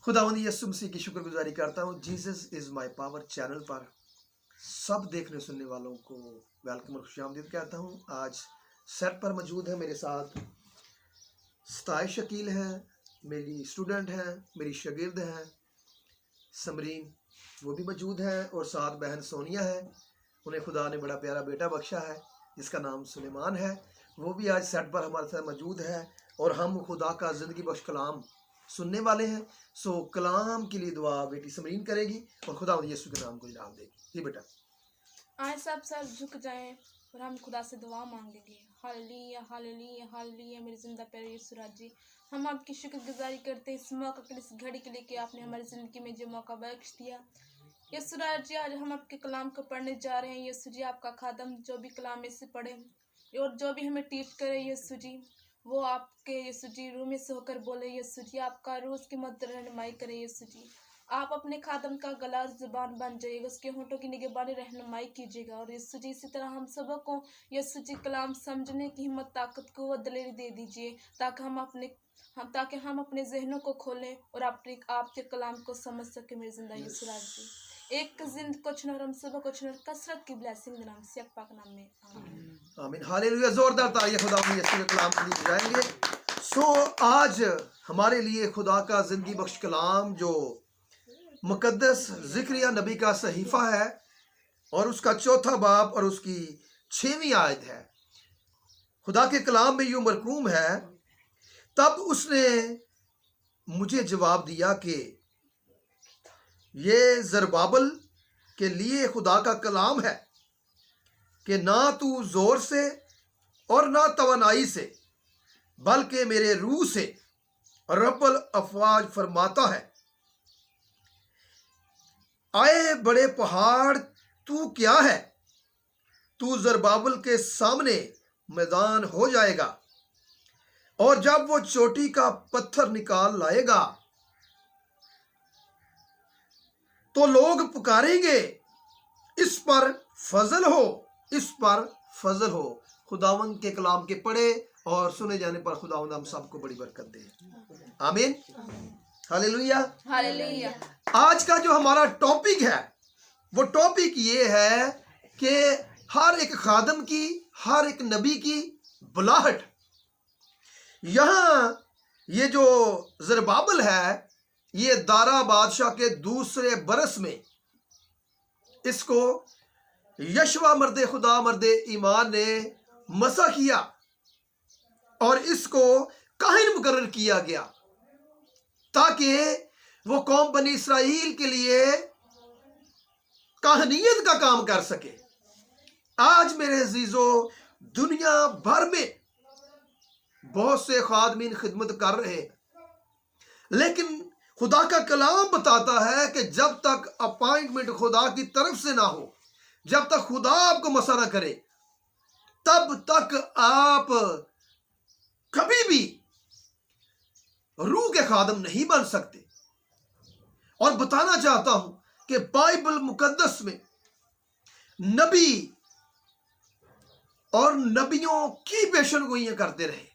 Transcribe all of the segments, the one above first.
खुदावंद यीशु मसीह की शुक्रगुजारी करता हूँ Jesus is my power channel पर सब देखने सुनने वालों को वेलकम और खुशामदीद कहता हूँ। आज सेट पर मौजूद है मेरे साथ सताइश शकील हैं, मेरी स्टूडेंट हैं, मेरी शागिर्द हैं समरीन, वो भी मौजूद हैं, और साथ बहन सोनिया है। उन्हें खुदा ने बड़ा प्यारा बेटा बख्शा है जिसका नाम सुलेमान है। वो भी आज सेट पर हमारे साथ मौजूद है और हम खुदा का ज़िंदगी बख्श कलाम सुनने वाले हैं। सो कलाम के लिए दुआ बेटी समरीन करेगी और खुदा यीशु के नाम को इनाम देगी। जी बेटा। आए सब सर झुक जाएं और हम खुदा से दुआ मांगेंगे। Hallelujah hallelujah hallelujah. मेरे जिंदा प्यारे यीशु राजी, हम आपकी शुक्रगुजारी करते हैं इस मौका के लिए, इस घड़ी के लिए कि आपने हमारी ज़िंदगी में जो मौका बख्श दिया। यीशु राजी, आज हम आपके कलाम को पढ़ने जा रहे हैं। यीशु जी, आपका खादम जो भी कलाम में से पढ़े और जो भी हमें टीच करे यीशु जी, वो आपके यीशु जी रूह में से होकर बोले। यीशु जी, आपका रूह उसकी मदद रहनुमाई करे। यीशु जी, आप अपने खादम का गला जुबान बन जाइएगा, उसके होंठों की निगहबानी रहनुमाई कीजिएगा। और यीशु जी, इसी तरह हम सबों को यीशु जी कलाम समझने की हिम्मत, ताकत को दलेरी दे दीजिए, ताकि हम अपने जहनों को खोलें और आपके कलाम को समझ सके। मेरे जिंदा यीशु राजी, एक जिंद को चुनर हम सब को चुनर कसरत की ब्लेसिंग नाम से पाक नाम में आमीन आमीन हालेलुया। जोरदार तालियां खुदा यीशु के कलाम के लिए बजाएंगे। सो आज हमारे लिए खुदा का जिंदगी बख्श कलाम जो मुकद्दस ज़िक्रिया नबी का सहीफा है और उसका चौथा बाब और उसकी 6वीं आयत है। खुदा के कलाम में यूं मरकूम है, तब उसने मुझे जवाब दिया कि ये ज़रबाबल के लिए खुदा का कलाम है कि ना तू जोर से और ना तवानाई से बल्कि मेरे रूह से रब्बुल अफवाज फरमाता है, आए बड़े पहाड़ तू क्या है, तू ज़रबाबल के सामने मैदान हो जाएगा, और जब वो चोटी का पत्थर निकाल लाएगा तो लोग पुकारेंगे, इस पर फजल हो, इस पर फजल हो। खुदावंद के कलाम के पढ़े और सुने जाने पर खुदावंद हम सबको बड़ी बरकत दे। आमीन हालेलुया हालेलुया। आज का जो हमारा टॉपिक है वो टॉपिक ये है कि हर एक खादम की, हर एक नबी की बुलाहट। यहाँ ये जो ज़रबाबल है, ये दारा बादशाह के दूसरे बरस में इसको यशवा मर्दे खुदा मर्दे ईमान ने मसा किया और इसको काहिन मुकर्रर किया गया ताकि वो कौम बनी इसराइल के लिए काहनियत का काम कर सके। आज मेरे अजीजो, दुनिया भर में बहुत से खादमीन खिदमत कर रहे हैं, लेकिन खुदा का कलाम बताता है कि जब तक अपॉइंटमेंट खुदा की तरफ से ना हो, जब तक खुदा आपको मसा ना करे, तब तक आप कभी भी रूह के खादम नहीं बन सकते। और बताना चाहता हूं कि बाइबल मुकद्दस में नबी और नबियों की पेशनगोइयां करते रहे।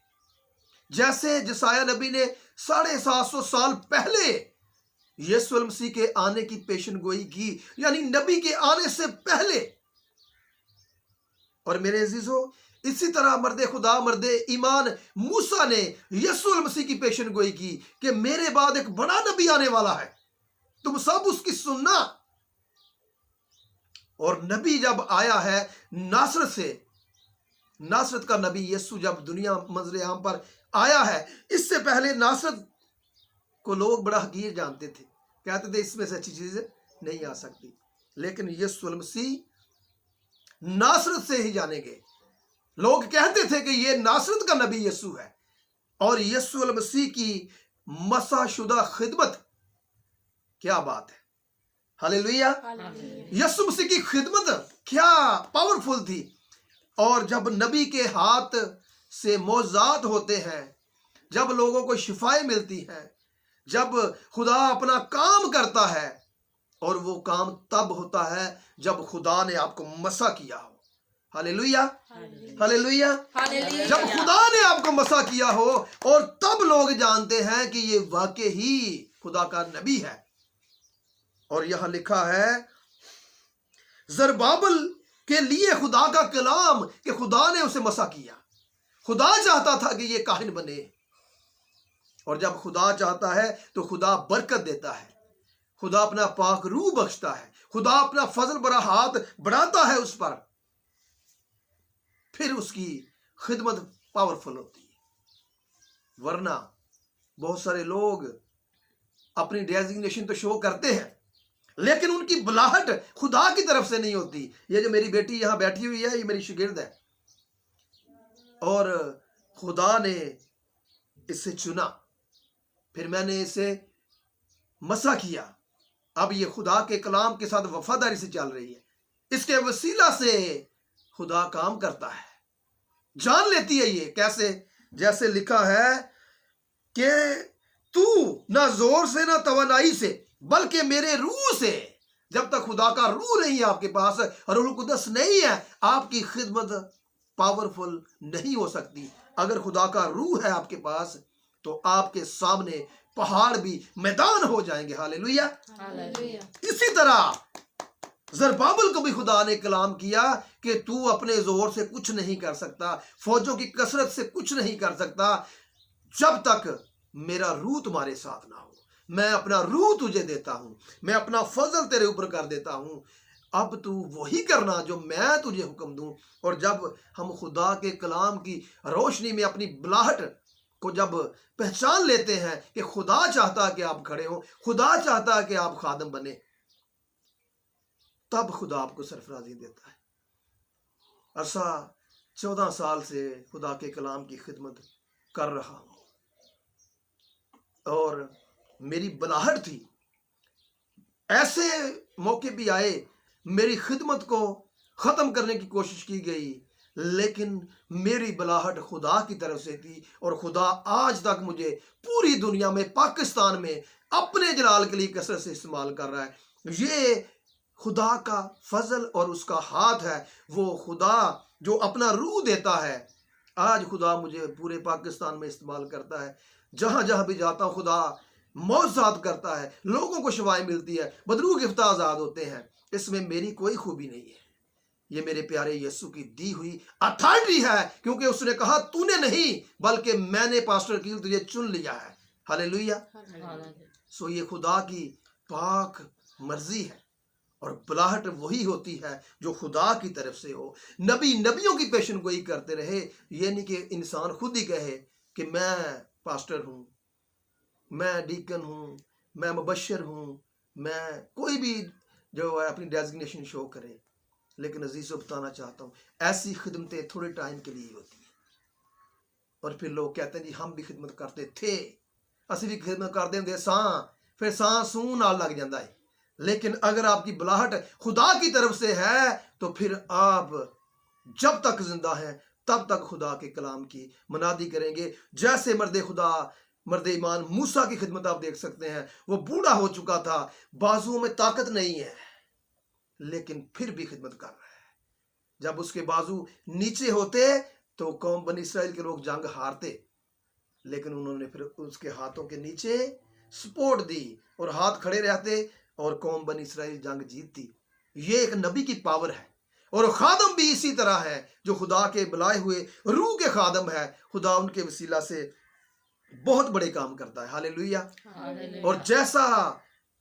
जैसे जसाया नबी ने 750 साल पहले यीशु मसीह के आने की पेशनगोई की, यानी नबी के आने से पहले। और मेरे अजीजों, इसी तरह मर्दे खुदा मर्दे ईमान मूसा ने यीशु मसीह की पेशनगोई की कि मेरे बाद एक बड़ा नबी आने वाला है, तुम सब उसकी सुनना। और नबी जब आया है नासरत से, नासरत का नबी यीशु जब दुनिया मंजर आम पर आया है, इससे पहले नासरत को लोग बड़ा हकीर जानते थे, कहते थे इसमें से अच्छी चीज नहीं आ सकती। लेकिन यीशु मसीह नासरत से ही जाने गए। लोग कहते थे कि ये नासरत का नबी यीशु है। और यीशु मसीह की मसाशुदा खिदमत, क्या बात है, हालेलुया। यीशु मसीह की खिदमत क्या पावरफुल थी। और जब नबी के हाथ से मौजात होते हैं, जब लोगों को शिफाएं मिलती हैं, जब खुदा अपना काम करता है, और वो काम तब होता है जब खुदा ने आपको मसा किया हो। Hallelujah hallelujah. जब खुदा ने आपको मसा किया हो, और तब लोग जानते हैं कि ये वाकई ही خدا کا نبی ہے. اور یہاں لکھا ہے زربابل کے لیے خدا کا کلام کہ خدا نے اسے مسح کیا. خدا چاہتا تھا کہ یہ کاہن بنے، اور جب خدا چاہتا ہے تو خدا برکت دیتا ہے، خدا اپنا پاک روح بخشتا ہے، خدا اپنا فضل برا ہاتھ بڑھاتا ہے اس پر، پھر اس کی خدمت پاورفل ہوتی ہے. ورنہ بہت سارے لوگ اپنی ڈیزگنیشن تو شو کرتے ہیں لیکن ان کی بلاہٹ خدا کی طرف سے نہیں ہوتی. یہ جو میری بیٹی یہاں بیٹھی ہوئی ہے یہ میری شاگرد ہے، اور خدا نے اسے چنا، پھر میں نے اسے مسح کیا. اب یہ خدا کے کلام کے ساتھ وفاداری سے چل رہی ہے، اس کے وسیلہ سے خدا کام کرتا ہے. جان لیتی ہے یہ کیسے؟ جیسے لکھا ہے کہ تو نہ زور سے نہ توانائی سے بلکہ میرے روح سے. جب تک خدا کا روح نہیں ہے آپ کے پاس، روح القدس نہیں ہے، آپ کی خدمت پاورفل نہیں ہو سکتی. اگر خدا کا روح ہے آپ کے پاس تو آپ کے سامنے پہاڑ بھی میدان ہو جائیں گے. ہاللیلویہ. اسی طرح زربابل کو بھی خدا نے کلام کیا کہ تو اپنے زور سے کچھ نہیں کر سکتا، فوجوں کی کثرت سے کچھ نہیں کر سکتا جب تک میرا روح تمہارے ساتھ نہ ہو. میں اپنا روح تجھے دیتا ہوں، میں اپنا فضل تیرے اوپر کر دیتا ہوں. اب تو وہی کرنا جو میں تجھے حکم دوں. اور جب ہم خدا کے کلام کی روشنی میں اپنی بلاہٹ کو جب پہچان لیتے ہیں کہ خدا چاہتا کہ آپ کھڑے ہوں، خدا چاہتا کہ آپ خادم بنے، تب خدا آپ کو سرفرازی دیتا ہے. عرصہ 14 سال سے خدا کے کلام کی خدمت کر رہا ہوں، اور میری بلاہٹ تھی. ایسے موقع بھی آئے میری خدمت کو ختم کرنے کی کوشش کی گئی، لیکن میری بلاہٹ خدا کی طرف سے تھی، اور خدا آج تک مجھے پوری دنیا میں، پاکستان میں اپنے جلال کے لیے کثرت سے استعمال کر رہا ہے. یہ خدا کا فضل اور اس کا ہاتھ ہے. وہ خدا جو اپنا روح دیتا ہے، آج خدا مجھے پورے پاکستان میں استعمال کرتا ہے. جہاں جہاں بھی جاتا ہوں خدا معجزات کرتا ہے، لوگوں کو شفائیں ملتی ہے، بدروح گرفتہ آزاد ہوتے ہیں. اس میں میری کوئی خوبی نہیں ہے، یہ میرے پیارے یسوع کی دی ہوئی اتھارٹی ہے، کیونکہ اس نے کہا تو نے نہیں بلکہ میں نے پاسٹر کیل تجھے چن لیا ہے. ہاللیلویہ. سو یہ خدا کی پاک مرضی ہے، اور بلاہٹ وہی ہوتی ہے جو خدا کی طرف سے ہو. نبیوں کی پیشن گوئی کرتے رہے، یہ نہیں کہ انسان خود ہی کہے کہ میں پاسٹر ہوں، میں ڈیکن ہوں، میں مبشر ہوں، میں کوئی بھی جو ہے اپنی ڈیزگنیشن شو کرے. لیکن عزیزو بتانا چاہتا ہوں ایسی خدمتیں تھوڑے ٹائم کے لیے ہوتی ہیں، اور پھر لوگ کہتے ہیں جی ہم بھی خدمت کرتے تھے، اسی بھی خدمت کرتے ہیں پھر سون نال لگ جاتا ہے. لیکن اگر آپ کی بلاہٹ خدا کی طرف سے ہے تو پھر آپ جب تک زندہ ہیں تب تک خدا کے کلام کی منادی کریں گے. جیسے مرد ایمان موسیٰ کی خدمت آپ دیکھ سکتے ہیں، وہ بوڑھا ہو چکا تھا، بازوؤں میں طاقت نہیں ہے، لیکن پھر بھی خدمت کر رہا ہے. جب اس کے بازو نیچے ہوتے تو قوم بنی اسرائیل کے لوگ جنگ ہارتے، لیکن انہوں نے پھر اس کے ہاتھوں کے نیچے سپورٹ دی اور ہاتھ کھڑے رہتے اور قوم بنی اسرائیل جنگ جیتتی. یہ ایک نبی کی پاور ہے. اور خادم بھی اسی طرح ہے جو خدا کے بلائے ہوئے روح کے خادم ہے. خدا ان کے وسیلہ سے بہت بڑے کام کرتا ہے. ہاللیلویہ. اور جیسا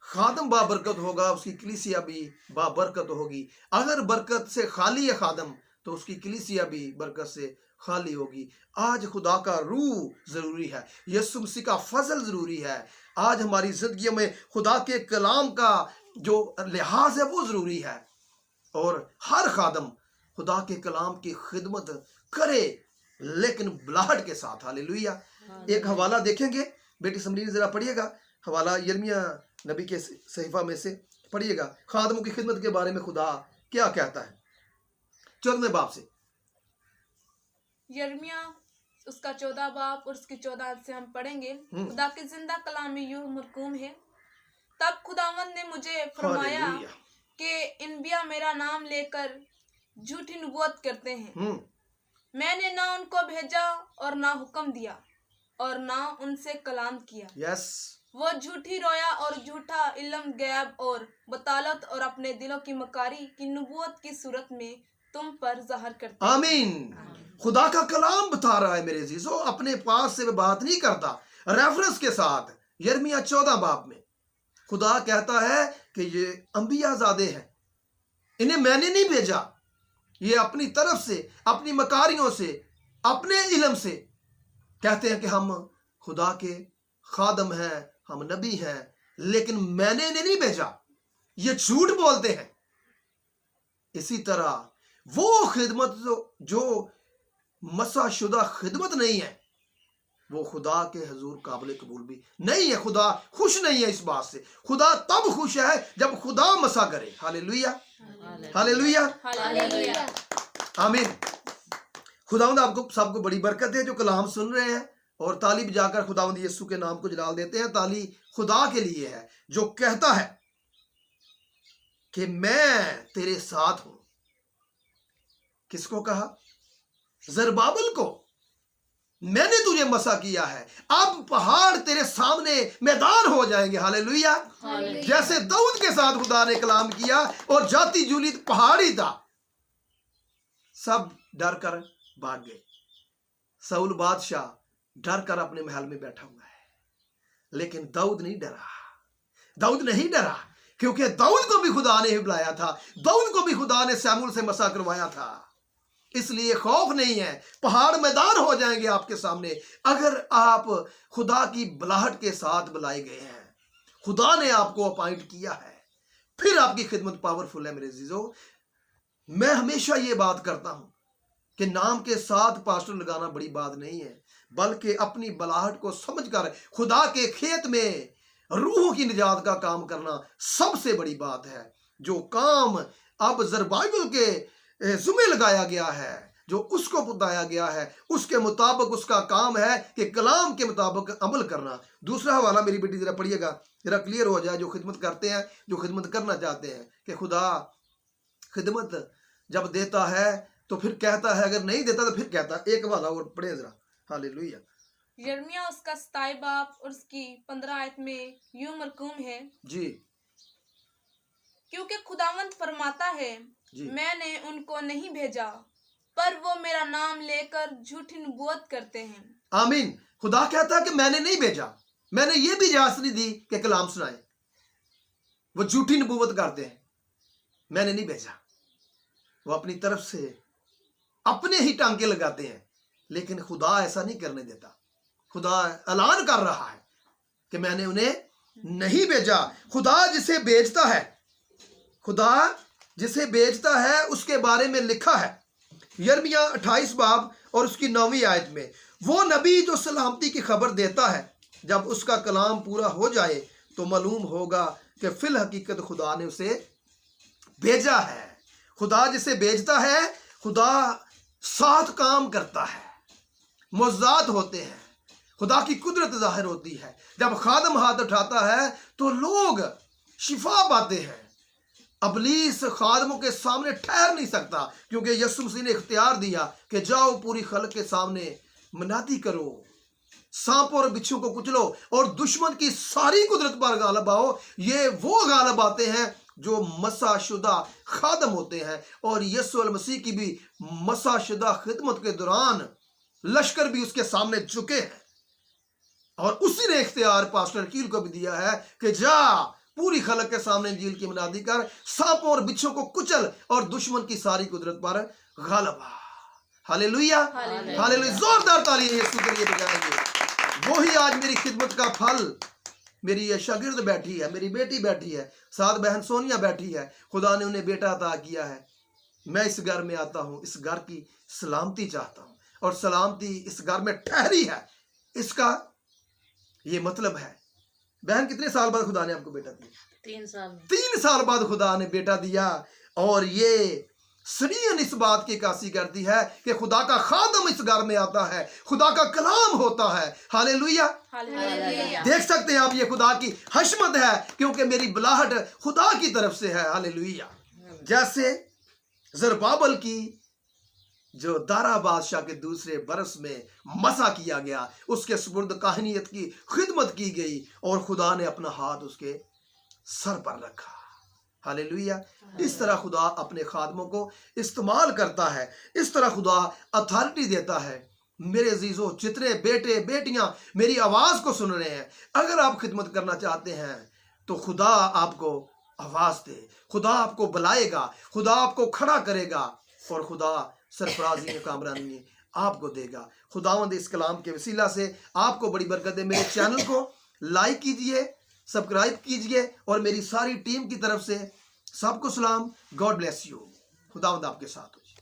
خادم بابرکت ہوگا اس کی کلیسیا بھی بابرکت ہوگی. اگر برکت سے خالی ہے خادم تو اس کی کلیسیا بھی برکت سے خالی ہوگی. آج خدا کا روح ضروری ہے، یسوع مسیح کا فضل ضروری ہے. آج ہماری زندگیوں میں خدا کے کلام کا جو لحاظ ہے وہ ضروری ہے، اور ہر خادم خدا کے کلام کی خدمت کرے لیکن بلاہٹ کے ساتھ. ہاللیلویہ. ایک حوالہ دیکھیں گے، بیٹی سمرین ذرا پڑھیے گا حوالہ یرمیہ نبی کے صحیفہ میں سے پڑھیے گا. خادموں کی خدمت کے بارے میں خدا کیا کہتا ہے 14ویں باب سے. یرمیہ اس کا 14 باب اور اس کی 14 سے ہم پڑھیں گے. خدا کے زندہ کلام میں یوں مرقوم ہے، تب خداوند نے مجھے فرمایا کہ انبیاء میرا نام لے کر جھوٹی نبوت کرتے ہیں. میں نے نہ ان کو بھیجا اور نہ حکم دیا اور نہ ان سے کلام کیا. یس. वो झूठी रोया और झूठा इल्म गैब और बतालत और अपने दिलों की मकारी की नबूवत की सूरत में तुम पर ज़ाहिर करते हैं। आमीन। खुदा का कलाम बता रहा है मेरे अजीजों, अपने पास से बात नहीं करता, रेफरेंस के साथ यिर्मयाह 14 बाब में खुदा कहता है कि ये अंबिया ज़ादे हैं, इन्हें मैंने नहीं भेजा, ये अपनी तरफ से, अपनी मकारियों से, अपने इल्म से कहते हैं कि हम खुदा के खादम हैं, हम नबी हैं, लेकिन मैंने इन्हें नहीं भेजा, ये झूठ बोलते हैं। इसी तरह वो खिदमत जो मसा शुदा खिदमत नहीं है, वो खुदा के हजूर काबिल कबूल भी नहीं है। खुदा खुश नहीं है इस बात से। खुदा तब खुश है जब खुदा मसा करे। Hallelujah, hallelujah, hallelujah. आमीन। खुदावंद आपको सबको बड़ी बरकत है जो कलाम सुन रहे हैं और ताली बजाकर खुदावंद यीशु के नाम को जलाल देते हैं। ताली खुदा के लिए है जो कहता है कि मैं तेरे साथ हूं। किसको कहा? जरबाबल को। मैंने तुझे मसा किया है, अब पहाड़ तेरे सामने मैदान हो जाएंगे। हालेलुया। जैसे दाऊद के साथ खुदा ने कलाम किया और जाती जूली पहाड़ ही था, सब डर कर भाग गए। साउल बादशाह डर कर अपने महल में बैठा हुआ है, लेकिन दाऊद नहीं डरा। दाऊद नहीं डरा क्योंकि दाऊद को भी खुदा ने ही बुलाया था, दाऊद को भी खुदा ने शमूएल से मसा करवाया था। इसलिए खौफ नहीं है। पहाड़ मैदान हो जाएंगे आपके सामने अगर आप खुदा की बुलाहट के साथ बुलाए गए हैं। खुदा ने आपको अपॉइंट किया है, फिर आपकी खिदमत पावरफुल है। मेरे अजीजों, मैं हमेशा ये बात करता हूं कि नाम के साथ पास्टर लगाना बड़ी बात नहीं है, बल्कि अपनी बुलाहट को समझकर खुदा के खेत में रूह की निजात का काम करना सबसे बड़ी बात है। जो काम अब जरबाबिल के जुम्मे लगाया गया है, जो उसको बताया गया है, उसके मुताबिक उसका काम है कि कलाम के मुताबिक अमल करना। दूसरा हवाला मेरी बेटी जरा पढ़िएगा, जरा क्लियर हो जाए। जो खिदमत करते हैं, जो खिदमत करना चाहते हैं, कि खुदा खिदमत जब देता है तो फिर कहता है, अगर नहीं देता तो फिर कहता है। एक हवाला और पढ़े जरा। हालेलुया। यिर्मयाह उसका 27 बाब और उसकी 15 आयत में यूं मरकूम है जी, क्योंकि खुदावंद फरमाता है, जी। मैंने उनको नहीं भेजा, पर वो मेरा नाम लेकर झूठी नबूवत करते हैं। आमीन। खुदा कहता है कि मैंने नहीं भेजा, मैंने ये भी इजाजत नहीं दी कि कलाम सुनाए। वो झूठी नबूवत करते हैं, मैंने नहीं भेजा। वो अपनी तरफ से अपने ही टांके लगाते हैं, लेकिन खुदा ऐसा नहीं करने देता। खुदा ऐलान कर रहा है कि मैंने उन्हें नहीं भेजा। खुदा जिसे भेजता है, खुदा जिसे भेजता है उसके बारे में लिखा है यिर्मयाह 28 बाब और उसकी 9वीं आयत में, वो नबी जो सलामती की खबर देता है, जब उसका कलाम पूरा हो जाए तो मालूम होगा कि फिल हकीकत खुदा ने उसे भेजा है। खुदा जिसे भेजता है, खुदा साथ काम करता है, मुअज्जात होते हैं, खुदा की कुदरत जाहिर होती है। जब खादम हाथ उठाता है तो लोग शिफा पाते हैं। अबलीस खादमों के सामने ठहर नहीं सकता, क्योंकि यीशु मसीह ने इख्तियार दिया कि जाओ पूरी खल्क के सामने मनादी करो, सांपों और बिच्छू को कुचलो और दुश्मन की सारी कुदरत पर गालिब आओ। ये वो गालिब आते हैं जो मसाशुदा खादम होते हैं, और यीशु मसीह की भी मसाशुदा खिदमत के दौरान लश्कर भी उसके सामने झुके हैं, और उसी ने इख्तियार पास्टर कील को भी दिया है कि जा पूरी खलक के सामने इंजील की मनादी कर, सांपों और बिच्छों को कुचल और दुश्मन की सारी कुदरत पर गालिब आ। Hallelujah, hallelujah. जोरदार ताली यीशु के लिए बजाएंगे। वही आज मेरी खिदमत का फल, मेरी ये शागिर्द बैठी है, मेरी बेटी बैठी है, साथ बहन सोनिया बैठी है। खुदा ने उन्हें बेटा अता किया है। मैं इस घर में आता हूँ, इस घर की सलामती चाहता हूँ, और सलामती इस घर में ठहरी है। इसका ये मतलब है। बहन, कितने साल बाद खुदा ने आपको बेटा दिया? 3 साल। 3 साल बाद खुदा ने बेटा दिया, और ये सरीन इस बात की कासी करती है कि खुदा का खादम इस घर में आता है, खुदा का कलाम होता है। हालेलुया। देख सकते हैं आप, ये खुदा की हशमत है, क्योंकि मेरी बुलाहट खुदा की तरफ से है। हालेलुया। जैसे जरबाबल की جو دارا بادشاہ کے دوسرے برس میں مسا کیا گیا، اس کے سپرد کاہنیت کی خدمت کی گئی اور خدا نے اپنا ہاتھ اس کے سر پر رکھا۔ ہاللیلویہ۔ اس طرح خدا اپنے خادموں کو استعمال کرتا ہے، اس طرح خدا اتھارٹی دیتا ہے۔ میرے عزیزوں، جتنے بیٹے بیٹیاں میری آواز کو سن رہے ہیں، اگر آپ خدمت کرنا چاہتے ہیں تو خدا آپ کو آواز دے، خدا آپ کو بلائے گا، خدا آپ کو کھڑا کرے گا اور خدا سرفرازی کامرانی آپ کو دے گا۔ خداوند اس کلام کے وسیلہ سے آپ کو بڑی برکت دے۔ میرے چینل کو لائک کیجئے، سبسکرائب کیجئے اور میری ساری ٹیم کی طرف سے سب کو سلام۔ God bless you. خداوند آپ کے ساتھ ہو۔